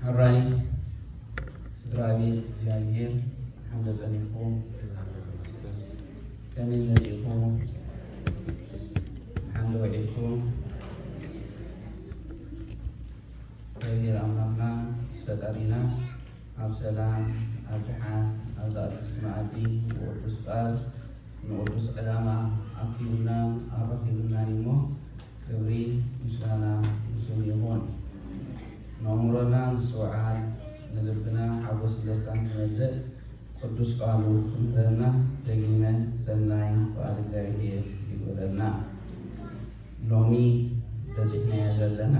حراي سدرابي جاهين حمد عليكم كمين عليكم حمد عليكم خير أمرنا سدارنا السلام الجحان أرضاء السماعتي والرسقال نورس علامة أكيدنا أرحيلنا نمو كبري مسلانا مسلمون نمرنا السؤال نلبنا حبس لستان مجد قدس قالوا كنتنا تجينا سناين وأرجعيه يقولنا لومي تجينا يجلنا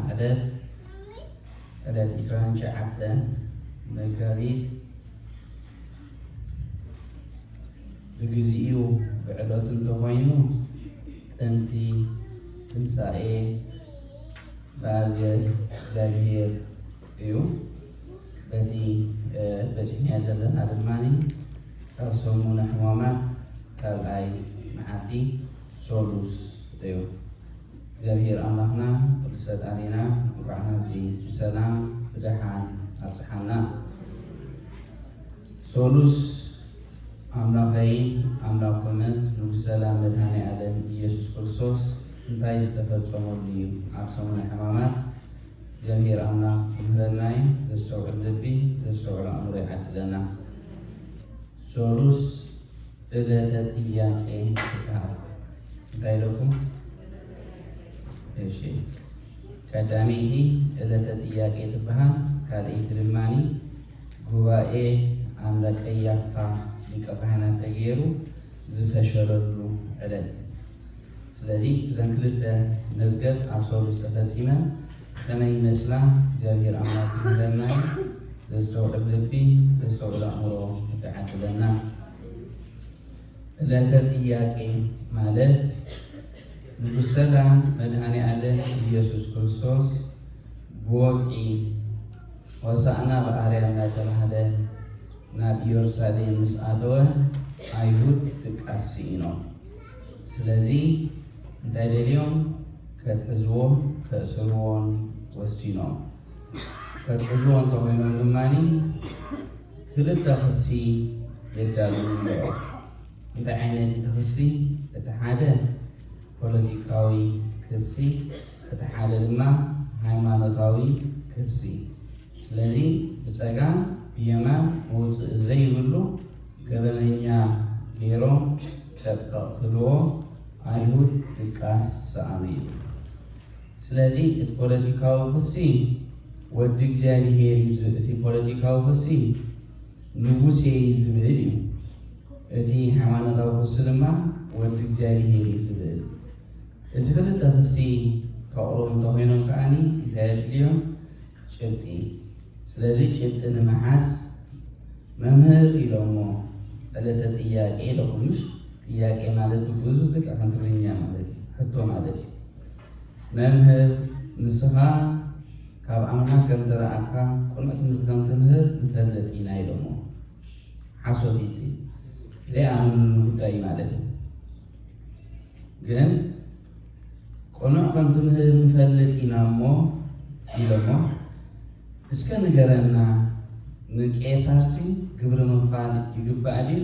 عدد إسرائيل شعبنا مكاريد بجزئيو بعدات التوينو تنتي تنسائي بعد زاهير ايو بتي بجحني أجلنا دماني كالسومون حمامات كالعي معاتي سولوس ايو زاهير أملحنا ولسات علينا وبعنا زي بسلام بجحان أبسحنا سولوس أملاكين أملاكنا نوسلا مدهني على يسوع كريستوس انتهي تفضل لي أقسمنا حمامات جميع أملاك كلنا للسوء الذي للسوء الأمر عدلنا سولوس إذا تيجي كهذا انتهي لكم إيش كدامي إذا تيجي تبهان كذا يترماني جوا أملاك أيافا لكهنا تغيرو زفشرلو علد ስለዚህ ዘንክልተ መዝገብ አብሶሉስ ተፈጺመ ከመይ መስላ እግዚአብሔር አምላክ ይለና ለስተውዕል ልቢ ለስተውዕል አእምሮ ይተዓድለና ዕለተ ጥያቄ ማለት ንጉሥ ሰላም መድኃኔ ዓለም ኢየሱስ ክርስቶስ ብወግዒ ወሳእና በአርያም እናተባህለ ናብ ኢየሩሳሌም ምስ ኣተወ አይሁድ ጥቃሲ ነው። ስለዚህ እንታይ ደልዮም ከትሕዝቦም ከእስርዎን ወሲኖም ከትሕዝቦን ተኮይኖም ድማኒ ክልተ ክሲ የዳልዉ እዮም። እንታይ ዓይነት እቲ ክሲ? እቲ ሓደ ፖለቲካዊ ክሲ፣ እቲ ሓደ ድማ ሃይማኖታዊ ክሲ። ስለዚ ብፀጋም ብየማን መውፅእ ዘይብሉ ገበነኛ ገይሮም ተጠቕትልዎ አይሁድ ጥቃስ ሰኣመዩ። ስለዚህ እቲ ፖለቲካዊ ክሲ ወዲ እግዚአብሔር እዩ ዝብል፣ እቲ ፖለቲካዊ ክሲ ንጉሴ ዝብል እዩ። እቲ ሃይማኖታዊ ክሲ ድማ ወዲ እግዚአብሔር እዩ ዝብል። እዚ ክልተ ክሲ ከቕርቡ እንተኮይኖም ከዓኒ እንታይ ኣድልዮም? ጭብጢ። ስለዚ ጭብጢ ንምሓዝ መምህር ኢሎሞ ዕለተ ጥያቄ ኢሎኩምሽ ጥያቄ ማለት ብዙ ልክ አንትርኛ ማለት ሕቶ ማለት እዩ። መምህር ንስኻ ካብ ኣምላክ ከም ተረኣካ ቁልዕ ትምህርቲ ከም ትምህር ንፈልጥ ኢና ኢሎሞ ሓሶት ዘይኣምንሉ ጉዳይ ማለት እዩ። ግን ቁኑዕ ከም ትምህር ንፈልጥ ኢና እሞ ኢሎሞ እስከ ንገረና ንቄሳርሲ ግብሪ ምኽፋል ይግባእ ድዩ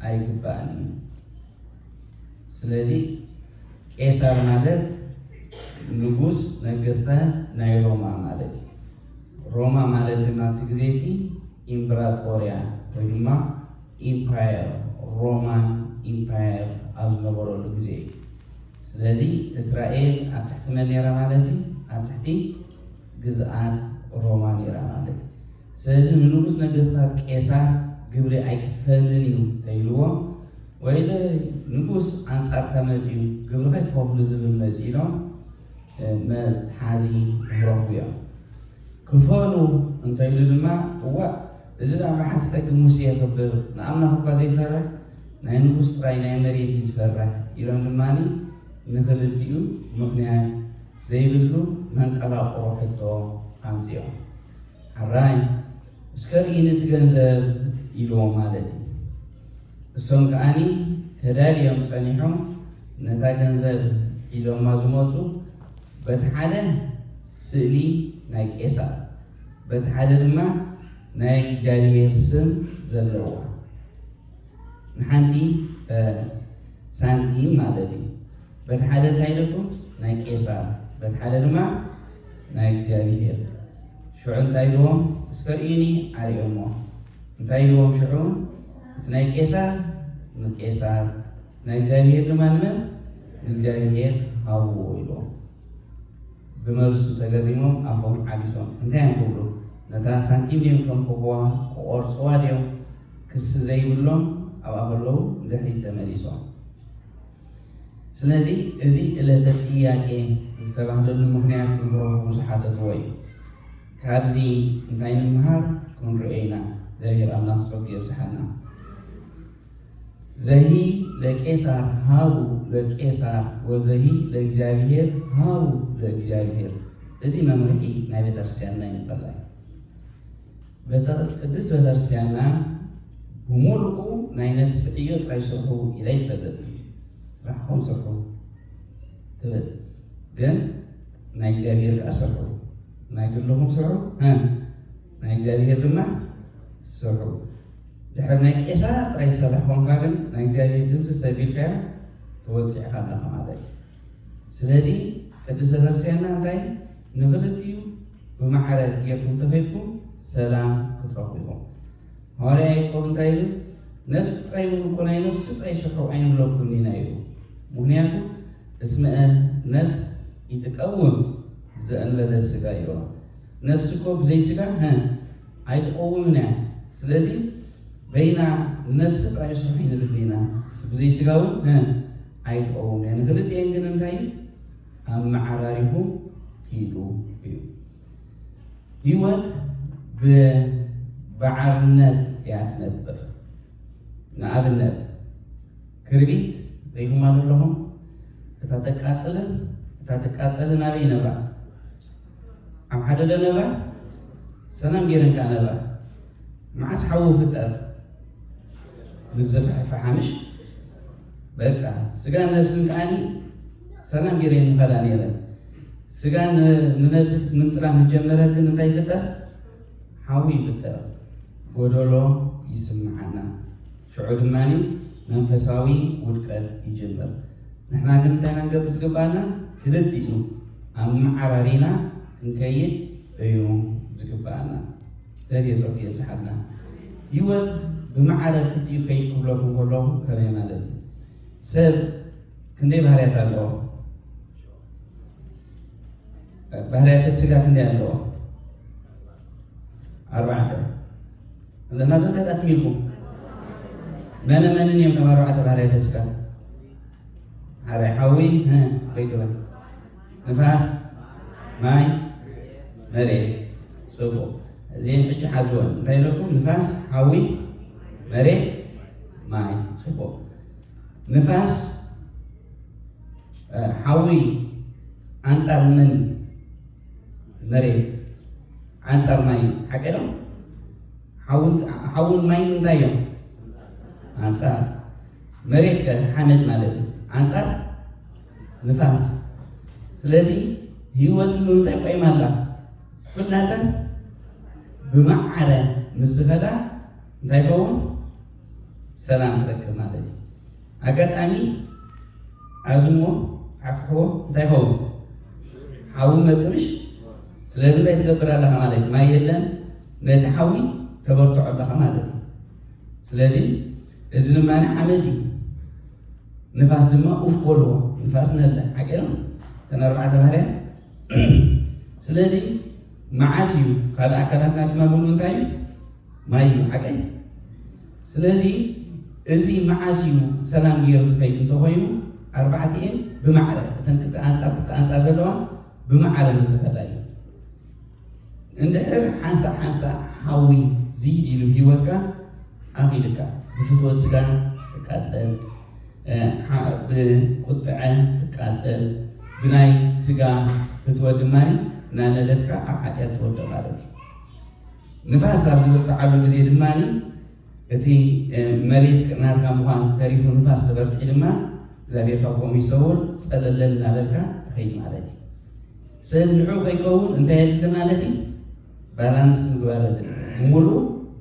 ኣይግባእን እዩ። ስለዚህ ቄሳር ማለት ንጉስ ነገስታት ናይ ሮማ ማለት እዩ። ሮማ ማለት ድማ እቲ ግዜቲ ኢምፕራጦርያ ወይ ድማ ኢምፓየር ሮማን ኢምፓየር ኣብ ዝነበረሉ ግዜ እዩ። ስለዚ እስራኤል ኣብ ትሕቲ መን ነይራ ማለት እዩ? ኣብ ትሕቲ ግዝኣት ሮማ ነይራ ማለት እዩ። ስለዚ ንንጉስ ነገስታት ቄሳር ግብሪ ኣይክፈልን እዩ ተይልዎ ወይ ንጉስ አንጻርካ መፅኡ ግብሪ ከይትከፍሉ ዝብል መፅኡ ኢሎም መትሓዚ ይረኽቡ እዮም። ክፈሉ እንተይሉ ድማ እዋ እዚ ዳማ ሓስከት ሙሴ የኽብር ንኣምላኽ እኳ ዘይፈርሕ ናይ ንጉስ ጥራይ ናይ መሬት እዩ ዝፈርሕ ኢሎም ድማኒ ንክልቲኡ ምክንያት ዘይብሉ መንቀላቕሮ ሕቶ ኣምፅኦም ሓራይ እስከ ርእይኒ ትገንዘብ ኢልዎ ማለት እዩ። እሶም ከዓኒ ተዳልዮም ፀኒሖም ነታ ገንዘብ ሒዞማ ዝመፁ በቲ ሓደ ስእሊ ናይ ቄሳር በቲ ሓደ ድማ ናይ እግዚአብሔር ስም ዘለዋ ንሓንቲ ሳንቲም ማለት እዩ በቲ ሓደ እንታይ ኢለኩም ናይ ቄሳር በቲ ሓደ ድማ ናይ እግዚአብሔር ሽዑ እንታይ ኢልዎም እስከርእዩኒ አርኦሞ እንታይ ኢልዎም ሽዑ እቲ ናይ ቄሳር ንቄሳር ናይ እግዚአብሔር ድማ ንመን ንእግዚአብሔር ሃብዎ ኢልዎም ብመልሱ ተገሪሞም አፎም ዓቢሶም እንታይ አንብሉ ነታ ሳንቲም ድዮም ከም ክቆርፅዋ ድዮም ክስ ዘይብሎም ኣብኣ ከለዉ ድሕሪት ተመሊሶም ስለዚ እዚ ዕለተ ጥያቄ ዝተባህለሉ ምክንያት ንረኽቡ ዝሓተትዎ እዩ ካብዚ እንታይ ንምሃር ክንሪኦ ኢና እግዚአብሔር አምላክ ፀጉ የብዝሓልና ዘሂ ለቄሳር ሃቡ ለቄሳር ወዘሂ ለእግዚአብሔር ሃቡ ለእግዚአብሔር እዚ መምርሒ ናይ ቤተክርስትያንና ይንፈላይ ቅድስት ቤተክርስትያንና ብምሉኡ ናይ ነፍሲ ዕዮ ጥራይ ስርሑ ኢላ ይትፈለጥ ስራሕኩም ስርሑ ትብል ግን ናይ እግዚአብሔር ከዓ ስርሑ ናይ ግልኩም ስርሑ ናይ እግዚአብሔር ድማ ስርሑ ድሕሪ ናይ ቄሳር ጥራይ ዝሰርሕ ኮንካ ግን ናይ እግዚአብሔር ድምፂ ሰቢልካዮ ተወፂዕካ ኣለካ ማለት እዩ ስለዚ ቅድስት ቤተክርስትያንና እንታይ ንክልቲኡ ብማዕረ ጌርኩም ተኸይድኩም ሰላም ክትረኽቡ ኢኹም ሐዋርያ ያዕቆብ እንታይ ኢሉ ነፍሲ ጥራይ እውን እኮ ናይ ነፍሲ ጥራይ ስርሑ ኣይንብለኩም ኢና ኢሉ ምክንያቱ እስመ ነፍስ ይትቀውም ዘእንበለ ስጋ ኢሉ ነፍሲ እኮ ብዘይ ስጋ ኣይትቀውምን እያ ስለዚ በይና ነፍሲ ጥራይ ስርሑ ይንብል ኢና ብዘይ ስጋ እውን ኣይትቀውም እያ ንክልቲአን ግን እንታይ ኣመዓራሪኹም ኪዱ እዩ ህይወት በዓርነት እያ ትነብር ንኣብነት ክርቢት ዘይኹም ኣለኹም እታ ተቃፀልን ኣበይ ነብራ ኣብ ሓደ ደ ነብራ ሰላም ጌረንካ ነብራ መዓስ ሓዊ ፍጠር ንዝፍሕፈ ሓምሽ በቃ ስጋን ነፍስን ከዓኒ ሰላም ጌረን ንኸዳ ነይረን ስጋን ንነፍሲ ምንጥላም ዝጀመረት ግን እንታይ ይፍጠር ሓዊ ይፍጠር ጎደሎ ይስምዓና ሽዑ ድማኒ መንፈሳዊ ውድቀት ይጅምር ንሕና ግን እንታይ ክንገብር ዝግባአና ክልቲኡ ኣብ መዓራሪና ክንከይድ እዩ ዝግባአና እግዚአብሔር ፀጉ የብዝሓልና ህይወት ብማዕረ ክልቲኡ ከይድ ክብለኩም ከለኹ ከመይ ማለት እዩ ሰብ ክንደይ ባህርያት ኣለዎ ባህርያት ስጋ ክንደይ ኣለዎ ኣርባዕተ ኣለና ዶ እንታይ ኣትሚልኩም መንን እዮም ከም ኣርባዕተ ባህርያት ስጋ ሓራይ ሓዊ ከይድበል ንፋስ ማይ መሬት ፅቡቅ እዚአን ሕጂ ሓዝወን እንታይ ኢለኩም ንፋስ ሓዊ መሬት ማይ ፅቡቅ ንፋስ ሓዊ አንጻር መን መሬት አንጻር ማይ ሓቀዶም ሓውን ማይን እንታይ እዮም አንጻር መሬት ከሐመድ ማለት እዩ አንጻር ንፋስ ስለዚ ህይወት እንታይ ቆይማ ኣላ ኩላተን ብማዕረ ምስ ዝኸዳ እንታይ ከውን ሰላም ትረክብ ማለት እዩ ኣጋጣሚ ኣዝሞ ዓፍሕዎ እንታይ ከውን ሓዊ መፅምሽ ስለዚ እንታይ ትገብር ኣለኻ ማለት እዩ ማይ የለን ነቲ ሓዊ ተበርትዖ ኣለኻ ማለት እዩ ስለዚ እዚ ድማ ሓመድ እዩ ንፋስ ድማ ኡፍ በልዎ ንፋስ ነለ ሓቂኖም ተን ኣርባዕተ ባህርያት ስለዚ መዓስ እዩ ካልእ ኣካላትና ድማ ብሉ እንታይ እዩ ማይ እዩ ሓቀይ ስለዚ እዚ መዓስ እዩ ሰላም ገይሩ ዝኸይድ እንተኮይኑ ኣርባዕቲአን ብማዕረ እተን ክልተ ኣንፃር ዘለዋ ብማዕረ ምስ ዝኸዳ እዩ እንድሕር ሓንሳእ ሓዊ ዚድ ኢሉ ሂወትካ ኣኺድካ ብፍትወት ስጋ ትቃፀል ብቁጥዐ ትቃፀል ብናይ ስጋ ፍትወት ድማኒ እናነደድካ ኣብ ሓጢኣት ትወድቕ ማለት እዩ ንፋስ ኣብ ዝበርትዓሉ ግዜ ድማኒ እቲ መሬት ቅናትካ ምኳን ተሪፉ ንፋስ ተበርትዒ ድማ እግዚአብሔር ካብኦም ይሰውር ፀለለን እናበልካ ትኸይድ ማለት እዩ ስለዚ ንዑ ከይከውን እንታይ የድሊ ማለት እዩ ባላንስ ምግባር ሙሉ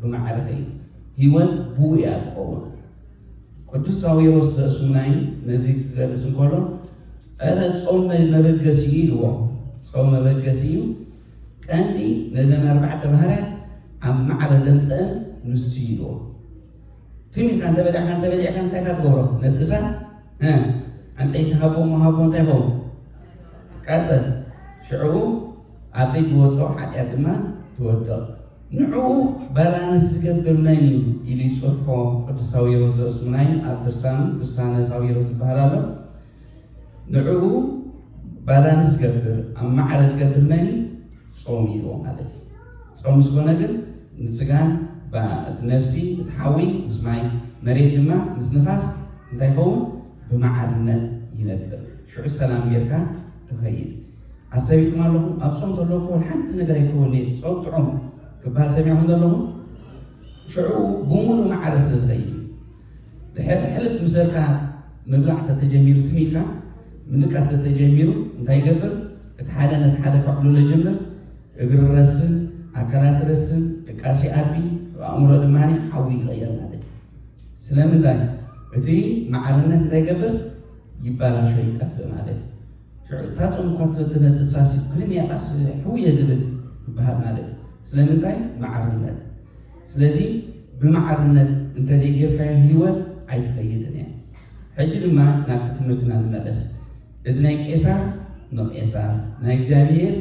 በማዕረፍ ህይወት ቡያ ተቆወ ቅዱስ ሳዊሮስ ተስሙናይ ነዚህ ተገልጽ እንኮሎ አረ ጾም መበገሲ ይልዎ ጾም መበገሲ ቀንዲ ነዘን አርባዕተ ባህርያት ኣብ ማዕረ ዘንፀን ንሱ ይልዎ ትሚ ካንተ በዲዕካ እንታይ ካትገብሮ ነትእሳ አንፀይቲ ሃቦ እንታይ ሆ ቃፀል ሽዑ ኣብ ዘይትወፅኦ ሓጢአት ድማ ትወድቕ ንዑ ባላንስ ዝገብር መን እዩ ኢሉ ይፅርፎ ቅዱስ ሳዊሮስ ዘእስሙናይ ኣብ ድርሳነ ሳዊሮስ ዝበሃል ኣሎ ንዑ ባላንስ ዝገብር ኣብ ማዕረ ዝገብር መን ጾም ኢልዎ ማለት እዩ ጾም ዝኾነ ግን ንስጋን እቲ ነፍሲ እቲ ሓዊ ምስ ማይ መሬት ድማ ምስ ንፋስ እንታይ ይኸውን ብማዕርነት ይነብር ሽዑ ሰላም ጌርካ ትኸይድ ኣሰቢኩም ኣለኹም ኣብ ጾም ተለኩ ሓንቲ ነገር ኣይከውን ጾም ጥዑም ክበሃል ሰሚዕኩም ዘለኹም ሽዑ ብሙሉ ማዕረ ስለ ዝኸይድ ድሕሪ ሕልፍ ምሰርካ ምብላዕ ተተጀሚሩ ትሚልካ ምንቃት ተተጀሚሩ እንታይ ይገብር እቲ ሓደ ነቲ ሓደ ከዕብሎ ለጀምር እግሪ ረስን ኣካላት ረስን ድቃሲ ዓቢ ኣእምሮ ድማኒ ሓዊ ይቀየር ማለት እዩ ስለምንታይ እቲ ማዕርነት እንታይ ይገብር ይባላሾ ይጠፍእ ማለት እዩ ሽዑ ታጾም እኳ ትነፅሳሲ ክልሚያ ቃስ ሕውየ ዝብል ይበሃል ማለት እዩ ስለምንታይ ማዕርነት ስለዚ ብማዕርነት እንተዘይጌርካዮ ህይወት ኣይትኸይድን እያ ሕጂ ድማ ናብቲ ትምህርትና ንመለስ እዚ ናይ ቄሳር ንቄሳር ናይ እግዚኣብሔር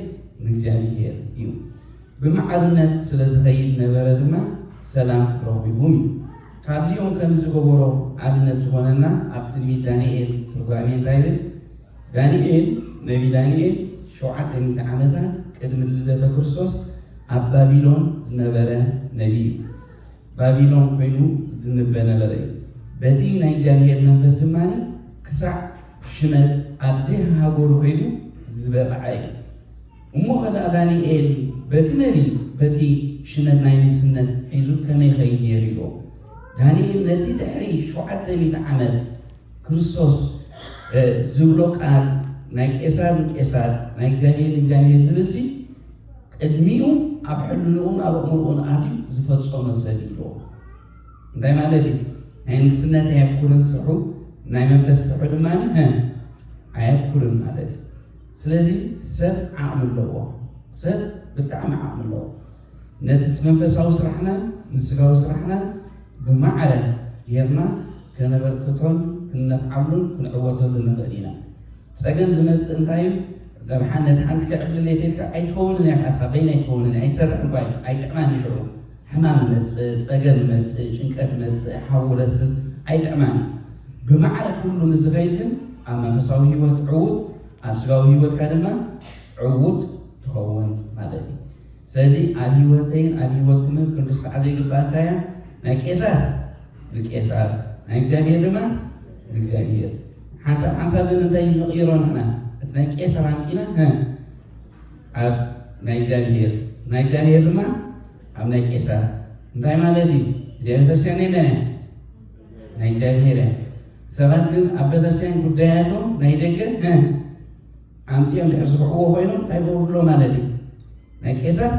ንእግዚኣብሔር እዩ ብማዕርነት ስለ ዝኸይድ ነበረ ድማ ሰላም ክትረኽቡ እዩ ካብዚኦም ከም ዝገበሮ ኣብነት ዝኾነና ኣብ ትንቢት ዳንኤል ትርጓሜ እንታይ ይብል ዳንኤል ነቢ ዳንኤል 700 ዓመታት ቅድሚ ልደተ ክርስቶስ ኣብ ባቢሎን ዝነበረ ነቢ እዩ ባቢሎን ኮይኑ ዝንበ ነበረ እዩ በቲ ናይ እግዚኣብሔር መንፈስ ድማኒ ክሳዕ ሽመት ኣብ ዘይሃገሩ ኮይኑ ዝበቕዐ እዩ እሞ ከዳ ዳንኤል በቲ ነቢ በቲ ሽመት ናይ ንግስነት ሒዙ ከመይ ኸይድ ነይሩ ኢሎ ዳንኤል ነቲ ድሕሪ 700 ዓመት ክርስቶስ ዝብሎ ቃል ናይ ቄሳር ንቄሳር ናይ እግዚኣብሔር ንእግዚኣብሔር ዝብል ሲ ቅድሚኡ ኣብ ሕልልኡን ኣብ ኣእምሮኡን ኣትዩ ዝፈፀሞ ሰብ ኢሎ እንታይ ማለት እዩ ናይ ንግስነት ኣየብኩርን ስሑ ናይ መንፈስ ስሑ ድማኒ ኣየብኩርን ማለት እዩ ስለዚ ሰብ ዓቕሚ ኣለዎ ሰብ ብጣዕሚ ዓቕሚ ኣለዎ ነቲ መንፈሳዊ ስራሕና ንስጋዊ ስራሕና ብማዕረ ጌርና ከነበርክቶን ክንነፍዓሉን ክንዕወተሉን ንኽእል ኢና ፀገም ዝመፅእ እንታይ እዩ ገብሓን ነቲ ሓንቲ ክዕብል የቴልካ ኣይትኸውንን እያ ካሳ በይን ኣይትኸውንን ኣይሰርሕ እንኳ እዩ ኣይጥዕማን ይሽዑ ሕማም መፅእ ፀገም መፅእ ጭንቀት መፅእ ሓውረስብ ኣይጥዕማን እዩ ብማዕረ ኩሉ ምዝኸይድ ግን ኣብ መንፈሳዊ ሂወት ዕውት ኣብ ስጋዊ ሂወትካ ድማ ዕውት ትኸውን ማለት እዩ ስለዚ ኣብ ሂወተይን ኣብ ሂወትኩምን ክንርስዓ ዘይግባእ እንታይ እያ ናይ ቄሳር ንቄሳር ናይ እግዚኣብሔር ድማ ንእግዚኣብሔር ሓንሳብን እንታይ ንቕይሮ ንሕና እቲ ናይ ቄሳር ኣምፂና ኣብ ናይ እግዚኣብሔር ድማ ኣብ ናይ ቄሳር እንታይ ማለት እዩ እዚኣ ቤተክርስትያን የለን ናይ እግዚኣብሔር እያ ሰባት ግን ኣብ ቤተክርስትያን ጉዳያቶም ናይ ደገ ኣምፂኦም ድሕር ዝኽዕዎ ኮይኖም እንታይ ገብርሎ ማለት እዩ ናይ ቄሳር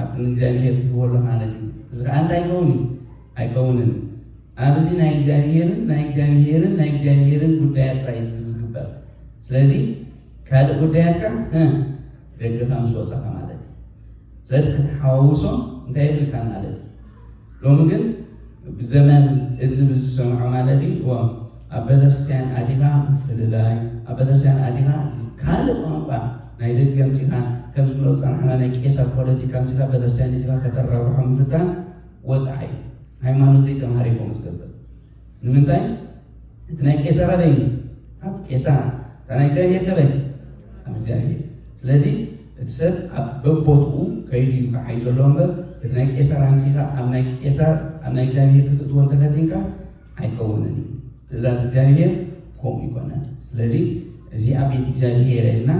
ኣብቲ ንእግዚኣብሔር ትህብሎ ማለት እዩ እዚ ከዓ እንታይ ይኸውን ኣይከውንን ኣብዚ ናይ እግዚኣብሔርን ጉዳያት ጥራይ ዝግበር ስለዚ ካልእ ጉዳያትካ ደገኻ ምስ ወፀኻ ማለት እዩ ስለዚ ክትሓዋውሶ እንታይ የብልካ ማለት እዩ ሎሚ ግን ብዘመን እዝኒ ብዝሰምዖ ማለት እዩ ኣብ ቤተክርስትያን ኣቲኻ ምፍልላይ ኣብ ቤተክርስትያን ኣቲኻ ካልእ ቋንቋ ናይ ደገ ምፂኻ ከም ዝብሎ ፀናሕና ናይ ቄሳር ፖለቲካ ምፂኻ ቤተክርስትያን እቲኻ ከተራብሖ ምፍታን ወፃዕ እዩ ሃይማኖተይ ተምሃሪኮም ዝገብር ንምንታይ እቲ ናይ ቄሳር ኣበይ ኣብ ቄሳር እታ ናይ እግዚኣብሔር ከበይ ኣብ እግዚኣብሔር ስለዚ እቲ ሰብ ኣብ በቦትኡ ከይዱ እዩ ክዓይ ዘሎ እምበር እቲ ናይ ቄሳር ኣምፂኻ ኣብ ናይ ቄሳር ኣብ ናይ እግዚኣብሔር ክትእትዎ እንተከቲንካ ኣይከውንን እዩ ትእዛዝ እግዚኣብሔር ከምኡ ይኮነን ስለዚ እዚ ኣብ ቤት እግዚኣብሔር ኢልና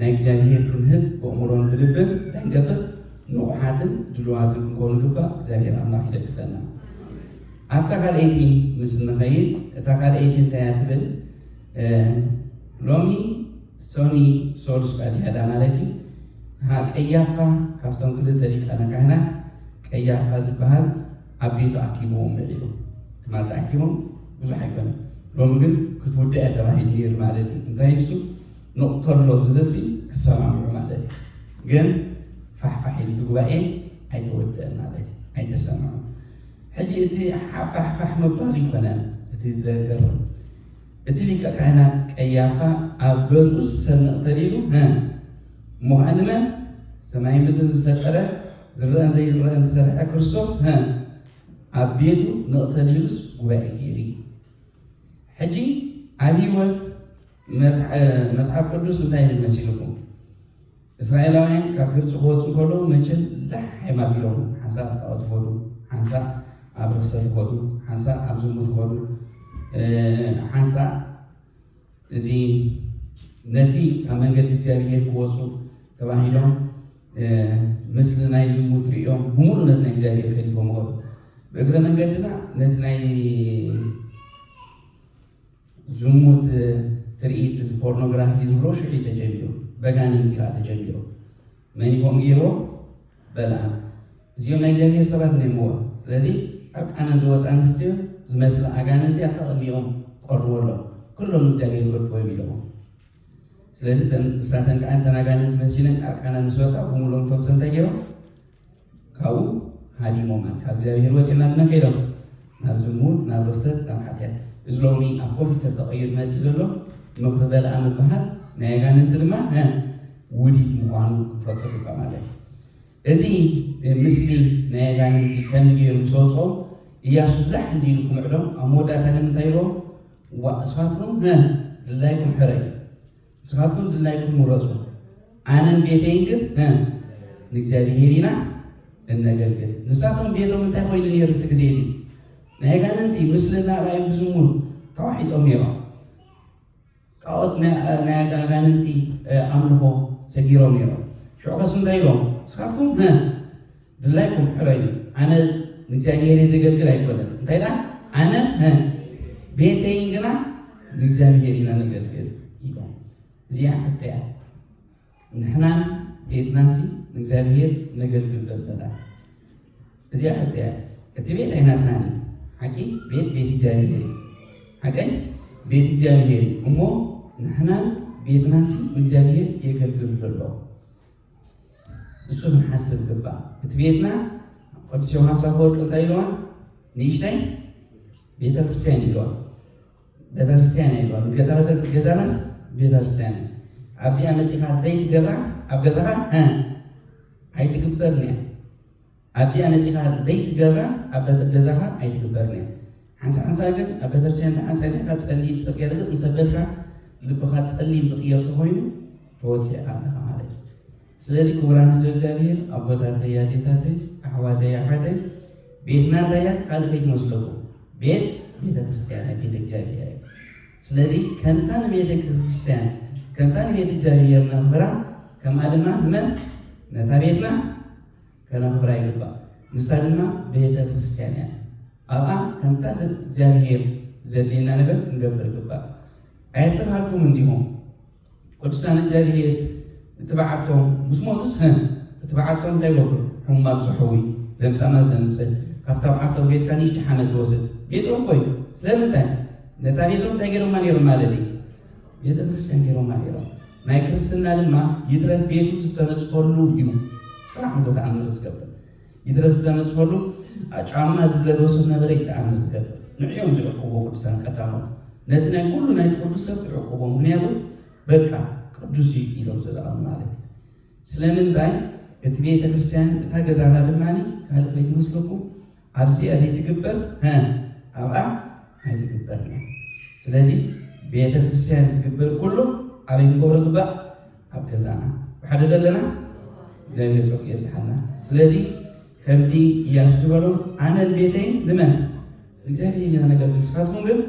ናይ እግዚኣብሔር ክንህብ ብእምሮን ብልብን እንታይ ንገብር ንቑሓትን ድልዋትን ክንኮኑ ግባእ እግዚኣብሔር ኣምላኽ ይደግፈና ኣብታ ካልአይቲ ምስ ንኸይድ እታ ካልአይቲ እንታይ እያ ትብል ሎሚ ሶኒ ሶሉስ ቃ ዝያዳ ማለት እዩ ቀያፋ ካፍቶም ክልተ ሊቃነ ካህናት ቀያፋ ዝበሃል ኣብ ቤቱ ኣኪቦም ምዒሉ ማለት ኣኪቦም ብዙሕ ኣይኮነን ሎሚ ግን ክትውዳእ ተባሂሉ ነይሩ ማለት እዩ እንታይ ንሱ ንቕተሎ ዝደሲ ክሰማምዑ ማለት እዩ ግን ፋሕፋሕ ኢሉ እቲ ጉባኤ ኣይተወድአን ማለት እዩ ኣይተሰምዑ ሕጂ እቲ ሓፋሕፋሕ መባል ይኮነን እቲ ዘገርም እቲ ሊቀ ካህናት ቀያፋ ኣብ ገዝኡ ሰብ ንቕተሊሉ ምዃንመን ሰማይ ምድሪ ዝፈጠረ ዝርአን ዘይርአን ዝሰርሐ ክርስቶስ ኣብ ቤቱ ንቕተሊሉስ ጉባኤ ፊሪ ሕጂ ኣብ ህይወት መጽሓፍ ቅዱስ እንታይ ይመስልኩም እስራኤላውያን ካብ ግብፂ ክወፁ ከሎ መቸም ላሕም ኣቢሎም ሓንሳእ ጣዖት ኸዱ ሓንሳእ ኣብ ርክሰት ኸዱ ሓንሳእ ኣብ ዝሙት ኸዱ ሓንሳእ እዚ ነቲ ካብ መንገዲ እግዚኣብሔር ክወፁ ተባሂሎም ምስሊ ናይ ዝሙት ሪኦም ብምሉእ ነቲ ናይ እግዚኣብሔር ከሊፎም ኸዱ ብእግረ መንገድና ነቲ ናይ ዝሙት ትርኢት ፖርኖግራፊ ዝብሎ ሽዑ ተጀሚሩ በጋንንቲ ካ ተጀሚሩ መኒኮም ገይሮ በልዓም እዚኦም ናይ እግዚኣብሔር ሰባት ነይምዎ ስለዚ ዕርቃነን ዝወፃ ኣንስትዮ ዝመስለ ኣጋንንቲ ኣተቐሚኦም ቀርበሎ ኩሎም እግዚኣብሔር ገድፎም ኢሎም ስለዚ እሳተን ከዓ እንተን ኣጋንንቲ መሲለን ዕርቃነን ምስ ወፃ ብምሎም እቶም ሰብ እንታይ ገይሮም ካብኡ ሃዲሞም ካብ እግዚኣብሔር ወፂና ድመን ከይዶም ናብ ዝሙት ናብ ርክሰት ናብ ሓጢአት እዚ ሎሚ ኣብ ኮምፒተር ተቐይሩ መፂ ዘሎ ምክሪ በልዓም ዝበሃል ናይ ኣጋንንቲ ድማ ውዲት ምዃኑ ክፈልጡ ግባእ ማለት እዩ እዚ ምስሊ ናይ ኣጋንንቲ ከምዚ ገይሩ ምስ ወፅኦም ኢያሱ ላሕ እንዲሉ ክምዕዶም ኣብ መወዳእታ ንምንታይ ኢሎም ንስኻትኩም ድላይኩም ሕረይ ንስኻትኩም ድላይኩም ምረፁ ኣነን ቤተይን ግን ንእግዚኣብሔር ኢና እነገልግል ንሳቶም ቤቶም እንታይ ኮይኑ ነይሩ እቲ ግዜ ዲ ናይ ኣጋንንቲ ምስሊ እናርኣዮም ብዝሙት ተዋሒጦም ነይሮም ጣዖት ናይ ኣጋንንቲ ኣምልኾ ሰጊሮም ነይሮም ሽዑ ከስ እንታይ ኢሎም ንስኻትኩም ድላይኩም ሕረዩ ኣነ ንእግዚኣብሔር ዘገልግል ኣይኮነን እንታይ ዳ ኣነ ቤተይን ግና ንእግዚኣብሔር ኢና ነገልግል ኢሎም እዚኣ ሕተያ ንሕናን ቤትናንሲ ንእግዚኣብሔር ነገልግል ዘለና እዚኣ ሕተያ እቲ ቤት ኣይናትናኒ ሓቂ ቤት እግዚኣብሔር ሓቀይ ቤት እግዚኣብሔር እሞ ንሕናን ቤትናንሲ ንእግዚኣብሔር የገልግል ዘሎ እሱ ክንሓስብ ግባእ እቲ ቤትና ቅዱስ ዮሃንስ አፈወርቅ እንታይ ኢለዋ ንእሽተይ ቤተክርስቲያን ኢለዋ ቤተክርስቲያን ኢለዋ ገዛናስ ቤተክርስቲያን ኣብዚኣ መፂኻ ዘይትገብራ ኣብ ገዛኻ ኣይትግበርን እያ ኣብዚኣ መፂኻ ዘይትገብራ ኣብ ገዛኻ ኣይትግበርን እያ ሓንሳ ግን ኣብ ቤተክርስቲያን ተዓንፀኒካ ፀሊም ፅርግያ ደገፅ ምሰበልካ ልብኻ ፀሊም ዝቕየር ተኾይኑ ተወፂእካ ኣለኻ ማለት እዩ ስለዚ ክቡራን ህዝቢ እግዚኣብሔር ኣቦታተይ ኣዴታተይ ኣሕዋተይ ኣሓተይ ቤትና እንታይ እያ ካልእ ከይትመስለኩም ቤት ቤተክርስቲያን ቤተ እግዚኣብሔር እዩ ስለዚ ከምታ ንቤተ ክርስቲያን ከምታ ንቤተ እግዚኣብሔር ነኽብራ ከምኣ ድማ ንመን ነታ ቤትና ከነኽብራ ይግባእ ንሳ ድማ ቤተ ክርስቲያን እያ ኣብኣ ከምታ እግዚኣብሔር ዘድልየና ነገር ክንገብር ይግባእ ኣየሰብሃልኩም እንዲሆም ቅዱሳን እግዚአብሔር እትበዓቶም ምስ ሞቱስ እትበዓቶም እንታይ ይገብሩ ሕሙማት ዝሕዊ ለምጻማት ዘምፅእ ካብታ በዓቶም ቤትካ ንእሽቲ ሓመድ ትወስድ ቤቶም ኮይኑ ስለምንታይ ነታ ቤቶም እንታይ ገይሮማ ነይሮም ማለት እዩ ቤተ ክርስቲያን ገይሮማ ነይሮም ናይ ክርስትና ድማ ይትረፍ ቤቱ ዝተነፅፈሉ እዩ ስራሕ ንጎ ተኣምር ዝገብር ይትረፍ ዝተነፅፈሉ ጫማ ዝለበሱ ነበረ ይተኣምር ዝገብር ንዕዮም ዝዕቅቦ ቅዱሳን ቀዳሞት ነቲ ናይ ኩሉ ናይቲ ቅዱስ ሰብ ይዕቅቦ ምክንያቱ በቃ ቅዱስ ኢሎም ዘለኣም ማለት እዩ ስለምንታይ እቲ ቤተ ክርስቲያን እታ ገዛና ድማኒ ካልእ ከይትመስለኩም ኣብዚኣ ዘይትግበር ኣብኣ ኣይትግበርን እያ ስለዚ ቤተ ክርስቲያን ዝግበር ኩሉ ኣበይ ክንገብሮ ግባእ ኣብ ገዛና ብሓደ ደለና እግዚኣብሔር ፀቂ የብዝሓልና ስለዚ ከምቲ ኢያሱ ዝበሎም ኣነን ቤተይ ንመን እግዚኣብሔር ኢና ነገልግል ንስኻትኩም ግን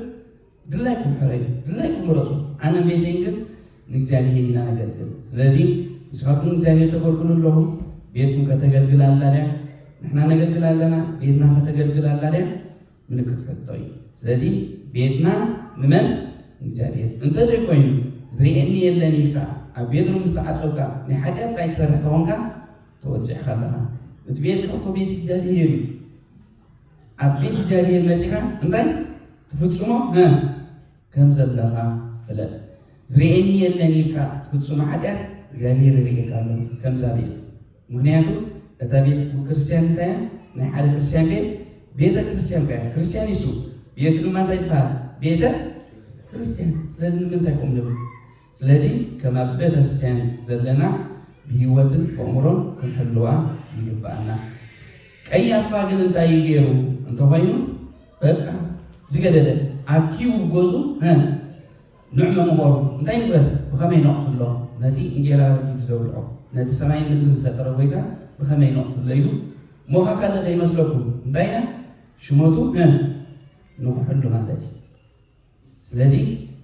ድላይኩም ሕረዩ ድላይኩም ምረፁ ኣነን ቤተይ ግን ንእግዚኣብሔር ኢና ነገልግል ስለዚ ንስኻትኩም እግዚኣብሔር ተገልግሉ ኣለኹም ቤትኩም ከተገልግል ኣላ ድያ ንሕና ነገልግል ኣለና ቤትና ከተገልግል ኣላ ድያ ምልክት ሕቶ እዩ ስለዚ ቤትና ንመን ንእግዚኣብሔር እንተዘይኮይኑ ዝርአየኒ የለን ኢልካ أبيدرو مستعصوكا نحاجات رايك سرحتهونكا توزع خلاها تبيدك أكو بيت جزائر أبيت جزائر ماتيكا انتي تفتصمو كم زلقا فلات زريني يلنيلكا تفتصمو حاجات جزائر ريكا كم زابيت مغنياتو أتابيت كريستيان تايا نحاجة كريستيان بيت كريستيان كايا كريستيان يسو بيت لما تايبها بيت كريستيان لازم من تايكم نبو ስለዚህ ከማበተ ክርስቲያን ዘለና በህይወትን በእምሮን ክንሕልዋ ይግባአና ቀያፋ ግን እንታይ ገይሩ እንተኾይኑ በቃ ዝገደደ ኣኪቡ ገዙ ንዕመ ምኾሩ እንታይ ንግበር ብኸመይ ነቕትሎ ነቲ እንጀራ ረኪቱ ዘብልዖ ነቲ ሰማይን ምድርን ዝፈጠረ ጎይታ ብኸመይ ነቕትሎ ኢሉ ሞኻ ካለ ከይመስለኩም እንታይ እያ ሽመቱ ንኩሕሉ ማለት እዩ ስለዚ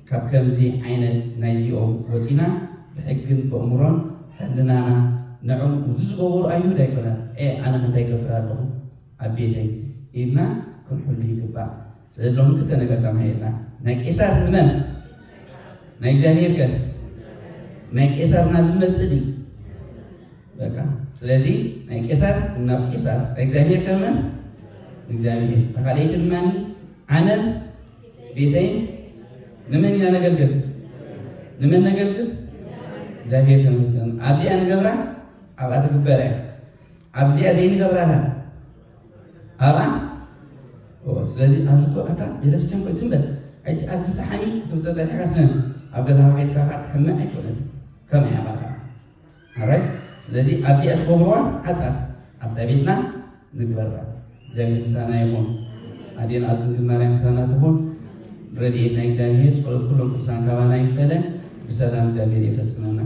ካብ ከምዚ ዓይነት ናይዚኦም ወፂና ብሕግን በእምሮን ሕልናና ንዕኦም ዝዝገበሩ ኣይሁድ ኣይኮነን ኣነ ከንታይ ይገብር ኣለኹ ኣብ ቤተይ ኢልና ክንሕሉ ይግባእ ስለዚ ሎሚ ክልተ ነገር ተማሂርና ናይ ቄሳር ንመን ናይ እግዚኣብሔር ከ ናይ ቄሳር ናብ ዝመፅእ ድዩ በቃ ስለዚ ናይ ቄሳር ናብ ቄሳር ናይ እግዚኣብሔር ከመን እግዚኣብሔር ተኻልአይቲ ድማኒ ኣነን ቤተይን نمن يا نقلقل نمن نقلقل زاهية المسكين أبزي أنا قبرة أبغى تكبرها أبزي أزيني قبرها أبغى سلازي أمسكوا أتا إذا بسيم كل تنبل أنت أبزي تحمي تبتزع الحاجة سنة أبغى زهريت كافات حمى أيكون كم هي بقى عرفت سلازي أبزي أتكبرون حسن أفتبيتنا نقبرها زاهية مسانا يكون أدين ألسن المريم مسانا تكون ረድኤትና እግዚአብሔር ጸሎት ኩሎም ቅዱሳን ካባና ይፈለን ብሰላም እግዚአብሔር ይፈጽመና